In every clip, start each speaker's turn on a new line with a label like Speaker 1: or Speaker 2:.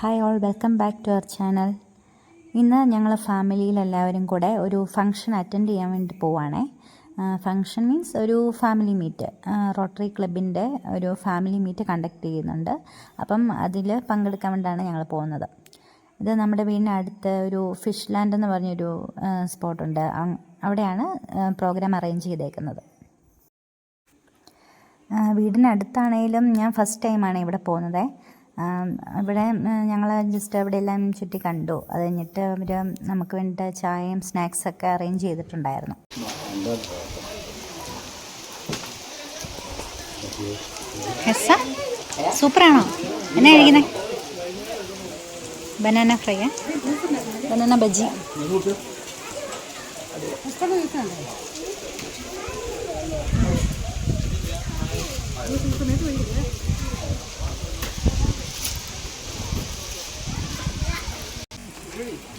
Speaker 1: Hi all, welcome back to our channel. ഇന്ന് ഞങ്ങൾ ഫാമിലിയിലെല്ലാവരും കൂടെ ഒരു ഫംഗ്ഷൻ അറ്റൻഡ് ചെയ്യാൻ വേണ്ടി പോവുകയാണേ. ഫംഗ്ഷൻ മീൻസ് ഒരു ഫാമിലി മീറ്റ്, റോട്ടറി ക്ലബിൻ്റെ ഒരു ഫാമിലി മീറ്റ് കണ്ടക്ട് ചെയ്യുന്നുണ്ട്. അപ്പം അതിൽ പങ്കെടുക്കാൻ വേണ്ടിയാണ് ഞങ്ങൾ പോകുന്നത്. ഇത് നമ്മുടെ വീടിനടുത്ത് ഒരു ഫിഷ് ലാൻഡ് എന്ന് പറഞ്ഞൊരു സ്പോട്ടുണ്ട്. അവിടെയാണ് പ്രോഗ്രാം അറേഞ്ച് ചെയ്തേക്കുന്നത്. വീടിനടുത്താണെങ്കിലും ഞാൻ ഫസ്റ്റ് ടൈമാണ് ഇവിടെ പോകുന്നത്. ഇവിടെ ഞങ്ങൾ ജസ്റ്റ് അവിടെ എല്ലാം ചുറ്റി കണ്ടു. അത് കഴിഞ്ഞിട്ട് അവർ നമുക്ക് വേണ്ടി ചായയും സ്നാക്സൊക്കെ അറേഞ്ച് ചെയ്തിട്ടുണ്ടായിരുന്നു. സൂപ്പറാണോ? എന്നാ കഴിക്കുന്നത്? Banana fry, banana bajji.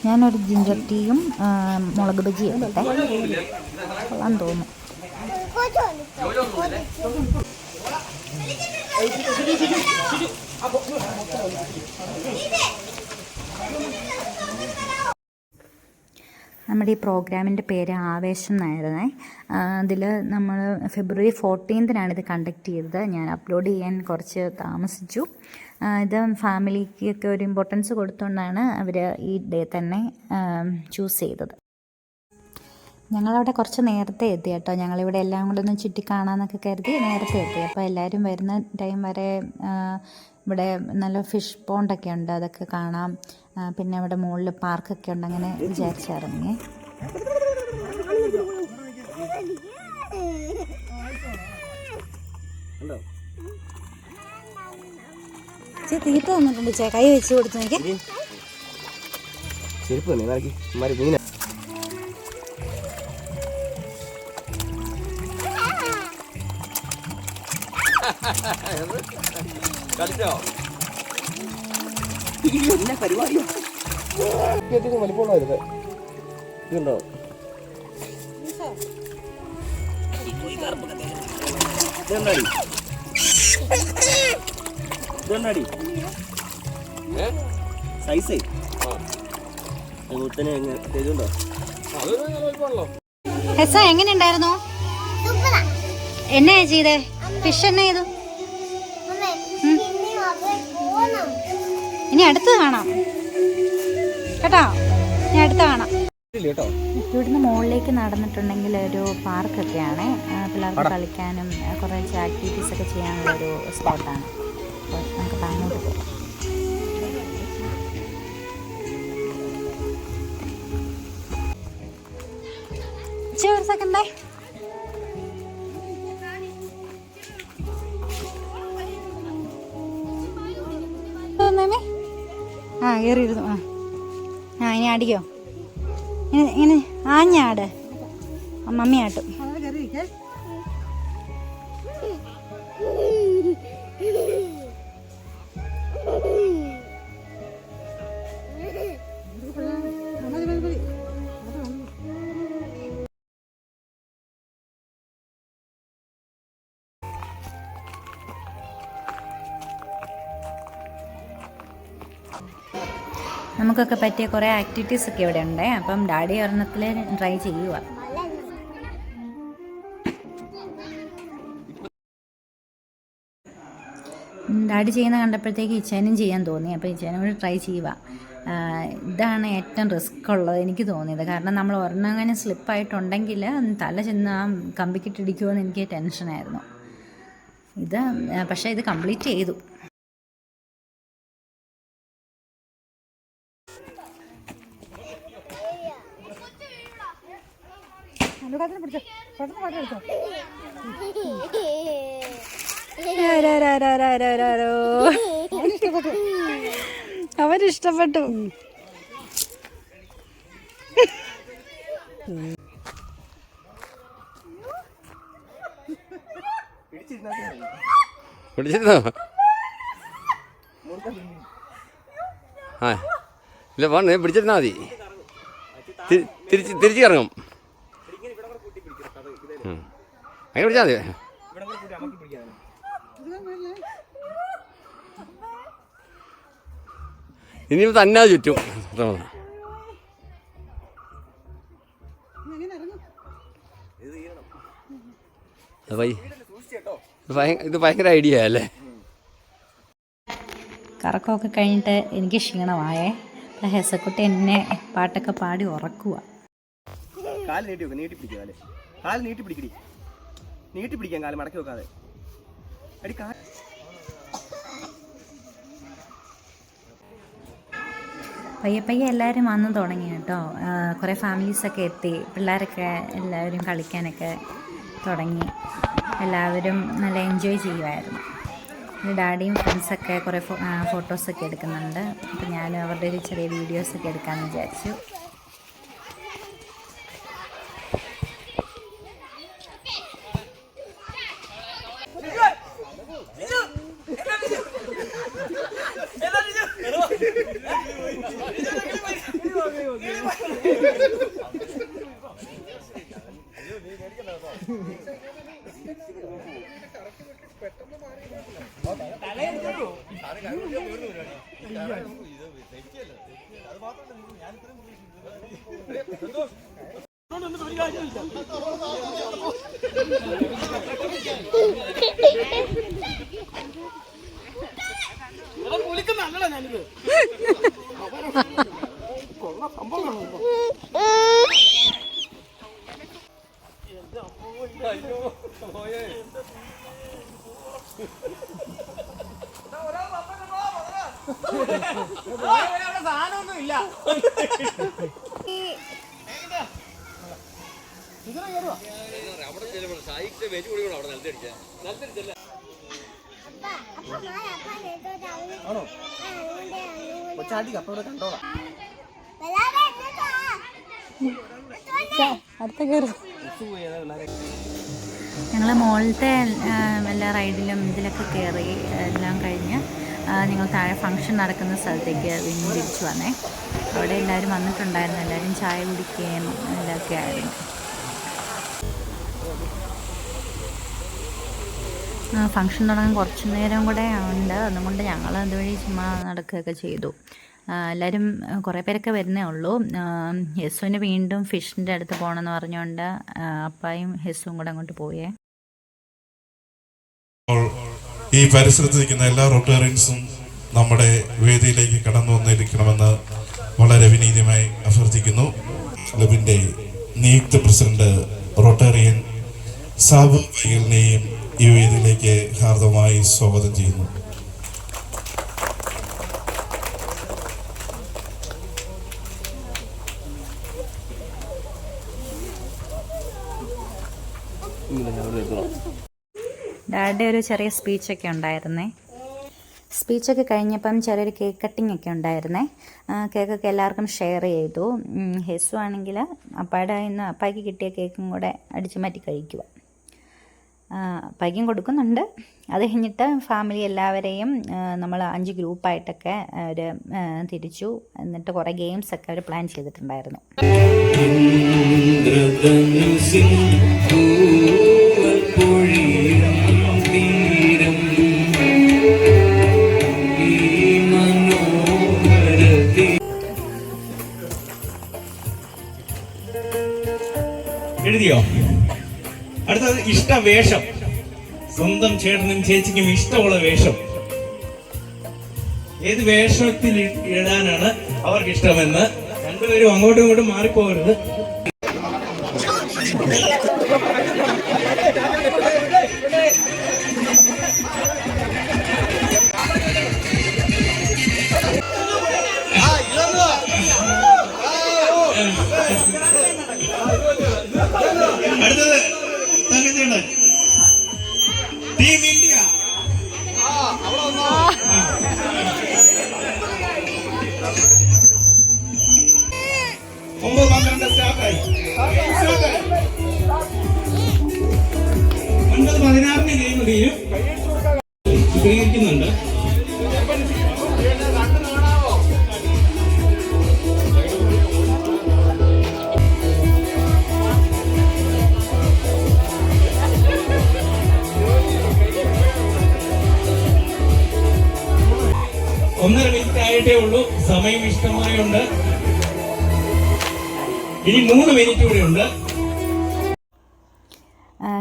Speaker 1: ഞാനൊരു ജിഞ്ചർ ടീയും മുളക് ബജിയും എടുത്തേ. കൊള്ളാൻ തോന്നുന്നു. നമ്മുടെ ഈ പ്രോഗ്രാമിൻ്റെ പേര് ആവേശം എന്നായിരുന്നേ. അതിൽ നമ്മൾ ഫെബ്രുവരി 14 ഇത് കണ്ടക്ട് ചെയ്തത്. ഞാൻ അപ്ലോഡ് ചെയ്യാൻ കുറച്ച് താമസിച്ചു. ഇത് ഫാമിലിക്കൊക്കെ ഒരു ഇമ്പോർട്ടൻസ് കൊടുത്തുകൊണ്ടാണ് അവർ ഈ ഡേ തന്നെ ചൂസ് ചെയ്തത്. ഞങ്ങളവിടെ കുറച്ച് നേരത്തെ എത്തി കേട്ടോ. ഞങ്ങളിവിടെ എല്ലാം കൂടെ ഒന്ന് ചുറ്റി കാണാമെന്നൊക്കെ കരുതി നേരത്തെ എത്തി. അപ്പോൾ എല്ലാവരും വരുന്ന ടൈം വരെ ഇവിടെ നല്ല ഫിഷ് പോണ്ടൊക്കെ ഉണ്ട്, അതൊക്കെ കാണാം. പിന്നെ അവിടെ മുകളിൽ പാർക്കൊക്കെ ഉണ്ട്. അങ്ങനെ വിചാരിച്ചിറങ്ങി. തീറ്റ തന്നിട്ടുണ്ട്. കൈ വെച്ച് കൊടുത്തു നോക്കി.
Speaker 2: പരിപാടിയോ വലിപ്പമുള്ളായിരുന്നു. ഇതുണ്ടോ? ഇതെന്നാടി ഇതെന്നാടി സൈസേ മുത്തനെ ഇതുണ്ടോ?
Speaker 1: എങ്ങനെയുണ്ടായിരുന്നു? എന്നാ ചെയ്തേ? ഫിഷ് എന്നാ ചെയ്തു? ഇനി അടുത്ത് കാണാം കേട്ടോ. ഇനി അടുത്ത് കാണാം. ഇവിടുന്ന് മുകളിലേക്ക് നടന്നിട്ടുണ്ടെങ്കിൽ ഒരു പാർക്കൊക്കെയാണ്. പിള്ളേർക്ക് കളിക്കാനും കുറച്ച് ആക്ടിവിറ്റീസൊക്കെ ചെയ്യാനുള്ളൊരു സ്പോട്ടാണ്. അപ്പോൾ നമുക്ക് അങ്ങോട്ട് പോകാം. ഒരു സെക്കൻഡേ. കയറിയിരുന്നു. ഇനി അടിക്കോ? ഇങ്ങനെ ആഞ്ഞാട്, മമ്മി ആട്ടും. നമുക്കൊക്കെ പറ്റിയ കുറേ ആക്ടിവിറ്റീസൊക്കെ ഇവിടെ ഉണ്ട്. അപ്പം ഡാഡി ഒരെണ്ണത്തിൽ ട്രൈ ചെയ്യുക. ഡാഡി ചെയ്യുന്ന കണ്ടപ്പോഴത്തേക്ക് ഇച്ചാനും ചെയ്യാൻ തോന്നി. അപ്പോൾ ഇച്ചാനും കൂടി ട്രൈ ചെയ്യുക. ഇതാണ് ഏറ്റവും റിസ്ക് ഉള്ളത് എനിക്ക് തോന്നിയത്. കാരണം നമ്മൾ ഒരെണ്ണം അങ്ങനെ സ്ലിപ്പായിട്ടുണ്ടെങ്കിൽ തല ചെന്ന് ആ കമ്പിക്കിട്ടിടിക്കുമോ എന്ന് എനിക്ക് ടെൻഷനായിരുന്നു. പക്ഷേ ഇത് കംപ്ലീറ്റ് ചെയ്തു. അവരിഷ്ടപ്പെട്ടു.
Speaker 3: പിടിച്ചിരുന്നോ? ഇല്ല പോണേ, പിടിച്ചിരുന്നാ മതി. തിരിച്ച് ഇറങ്ങും. അങ്ങനെ പിടിച്ചാൽ മതി. ഇനിയിപ്പോൾ തന്നെ ചുറ്റും റമദാൻ. ഇത് ഭയങ്കര ഐഡിയ അല്ലേ.
Speaker 1: കറക്കമൊക്കെ കഴിഞ്ഞിട്ട് എനിക്ക് ക്ഷീണമായേ. ഹെസക്കുട്ടി എന്നെ പാട്ടൊക്കെ പാടി ഉറക്കുക.
Speaker 2: കാല് നീട്ടി വെക്കുക, നീട്ടി പിടിക്കുക. കാല് കാല് നീട്ടി പിടിക്കടി, നീട്ടി പിടിക്കാൻ കാല് മടക്കി വെക്കാതെ അടി.
Speaker 1: പയ്യെ എല്ലാവരും വന്നു തുടങ്ങി കേട്ടോ. കുറേ ഫാമിലീസൊക്കെ എത്തി, പിള്ളേരൊക്കെ എല്ലാവരും കളിക്കാനൊക്കെ തുടങ്ങി. എല്ലാവരും നല്ല എൻജോയ് ചെയ്യുമായിരുന്നു. ഡാഡിയും ഫ്രണ്ട്സൊക്കെ കുറേ ഫോട്ടോസൊക്കെ എടുക്കുന്നുണ്ട്. അപ്പോൾ ഞാൻ അവരുടെ ഒരു ചെറിയ വീഡിയോസൊക്കെ എടുക്കാമെന്ന് വിചാരിച്ചു. ഞങ്ങൾ മുകളിലത്തെ എല്ലാ റൈഡിലും ഇതിലൊക്കെ കയറി എല്ലാം കഴിഞ്ഞ് ഞങ്ങൾ താഴെ ഫംഗ്ഷൻ നടക്കുന്ന സ്ഥലത്തേക്ക് വീണ്ടും തിരിച്ചു വന്നേ. അവിടെ എല്ലാവരും വന്നിട്ടുണ്ടായിരുന്നു. എല്ലാവരും ചായ കുടിക്കുകയും ഇതൊക്കെ ആയിരുന്നു. ഫംഗ്ഷൻ തുടങ്ങാൻ കുറച്ച് നേരം കൂടെ ഉണ്ട്. അതുകൊണ്ട് ഞങ്ങൾ അതുവഴി ചുമ്മാ നടക്കുകയൊക്കെ ചെയ്തു. എല്ലാവരും കുറേ പേരൊക്കെ വരുന്നേ ഉള്ളൂ. ഹെസുവിന് വീണ്ടും ഫിഷിൻ്റെ അടുത്ത് പോകണമെന്ന് പറഞ്ഞുകൊണ്ട് അപ്പായും ഹെസുവും കൂടെ അങ്ങോട്ട് പോയേ.
Speaker 4: ഈ പരിസരത്ത് നിൽക്കുന്ന എല്ലാ റോട്ടേറിയൻസും നമ്മുടെ വേദിയിലേക്ക് കടന്നു വന്നിരിക്കണമെന്ന് വളരെ വിനീതമായി അഭ്യർത്ഥിക്കുന്നു. ക്ലബിന്റെ നിയുക്ത പ്രസിഡന്റ് റോട്ടേറിയൻ സാബു വൈകലിനെയും ഈ വേദിയിലേക്ക് ഹാർദമായി സ്വാഗതം ചെയ്യുന്നു.
Speaker 1: ഡാഡിയുടെ ഒരു ചെറിയ സ്പീച്ചൊക്കെ ഉണ്ടായിരുന്നേ. സ്പീച്ചൊക്കെ കഴിഞ്ഞപ്പം ചെറിയൊരു കേക്ക് കട്ടിംഗ് ഒക്കെ ഉണ്ടായിരുന്നേ. കേക്കൊക്കെ എല്ലാവർക്കും ഷെയർ ചെയ്തു. ഹെസു ആണെങ്കിൽ അപ്പായുടെ ഇന്ന് അപ്പായ്ക്ക് കിട്ടിയ കേക്കും കൂടെ അടിച്ചു മാറ്റി കഴിക്കുക. അപ്പായ്ക്കും കൊടുക്കുന്നുണ്ട്. അത് കഴിഞ്ഞിട്ട് ഫാമിലി എല്ലാവരെയും നമ്മൾ 5 ഗ്രൂപ്പായിട്ടൊക്കെ ഒരു തിരിച്ചു. എന്നിട്ട് കുറേ ഗെയിംസൊക്കെ അവർ പ്ലാൻ ചെയ്തിട്ടുണ്ടായിരുന്നു.
Speaker 5: എഴുതിയോ? അടുത്തത് ഇഷ്ടവേഷം. സ്വന്തം ചേട്ടനും ചേച്ചിക്കും ഇഷ്ടമുള്ള വേഷം. ഏത് വേഷത്തിൽ ഇടാനാണ് അവർക്ക് ഇഷ്ടമെന്ന് രണ്ടുപേരും അങ്ങോട്ടും ഇങ്ങോട്ടും മാറിപ്പോകരുത്. അടുത്തത് തങ്കച്ചേട്ടൻ, ടീം ഇന്ത്യ. 9-12 സ്റ്റാർട്ടായി. 9-16 ഗെയിം തീരും. ചിത്രീകരിക്കുന്നുണ്ട്. ഒന്നര മിനിറ്റ് ആയിട്ടേ ഉള്ളൂ, സമയം ഇഷ്ടമായുണ്ട്. ഇനി 3 മിനിറ്റ് കൂടെ ഉണ്ട്.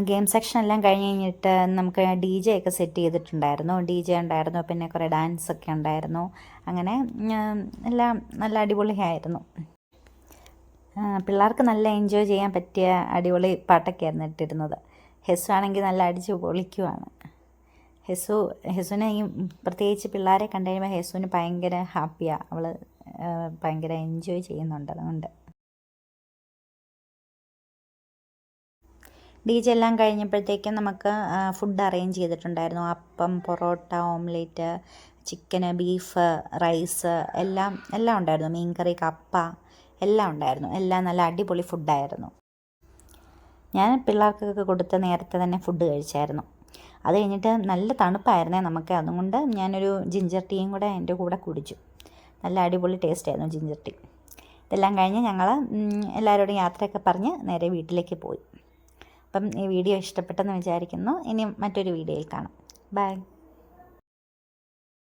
Speaker 1: ഗെയിം സെക്ഷൻ എല്ലാം കഴിഞ്ഞ് കഴിഞ്ഞിട്ട് നമുക്ക് DJ ഒക്കെ സെറ്റ് ചെയ്തിട്ടുണ്ടായിരുന്നു. DJ ഉണ്ടായിരുന്നു, പിന്നെ കുറേ ഡാൻസൊക്കെ ഉണ്ടായിരുന്നു. അങ്ങനെ എല്ലാം നല്ല അടിപൊളിയായിരുന്നു. പിള്ളേർക്ക് നല്ല എൻജോയ് ചെയ്യാൻ പറ്റിയ അടിപൊളി പാട്ടൊക്കെ ആയിരുന്നു ഇട്ടിരുന്നത്. ഹെസു ആണെങ്കിൽ നല്ല അടിച്ച് പൊളിക്കുവാണ്. ഹെസുവിനെ ഈ പ്രത്യേകിച്ച് പിള്ളേരെ കണ്ടു കഴിയുമ്പോൾ ഹെസുവിന് ഭയങ്കര ഹാപ്പിയാണ്. അവൾ ഭയങ്കര എൻജോയ് ചെയ്യുന്നുണ്ട്. അതുകൊണ്ട് DJ എല്ലാം കഴിഞ്ഞപ്പോഴത്തേക്കും നമുക്ക് ഫുഡ് അറേഞ്ച് ചെയ്തിട്ടുണ്ടായിരുന്നു. അപ്പം, പൊറോട്ട, ഓംലേറ്റ്, ചിക്കന്, ബീഫ്, റൈസ് എല്ലാം ഉണ്ടായിരുന്നു. മീൻകറി, കപ്പ എല്ലാം ഉണ്ടായിരുന്നു. എല്ലാം നല്ല അടിപൊളി ഫുഡായിരുന്നു. ഞാൻ പിള്ളേർക്കൊക്കെ കൊടുത്ത് നേരത്തെ തന്നെ ഫുഡ് കഴിച്ചായിരുന്നു. അത് കഴിഞ്ഞിട്ട് നല്ല തണുപ്പായിരുന്നേ നമുക്ക്. അതുകൊണ്ട് ഞാനൊരു ജിഞ്ചർ ടീയും കൂടെ എൻ്റെ കൂടെ കുടിച്ചു. നല്ല അടിപൊളി ടേസ്റ്റായിരുന്നു ജിഞ്ചർ ടീ. ഇതെല്ലാം കഴിഞ്ഞ് ഞങ്ങൾ എല്ലാവരോടും യാത്രയൊക്കെ പറഞ്ഞ് നേരെ വീട്ടിലേക്ക് പോയി. അപ്പം ഈ വീഡിയോ ഇഷ്ടപ്പെട്ടെന്ന് വിചാരിക്കുന്നു. ഇനി മറ്റൊരു വീഡിയോയിൽ കാണാം. ബൈ.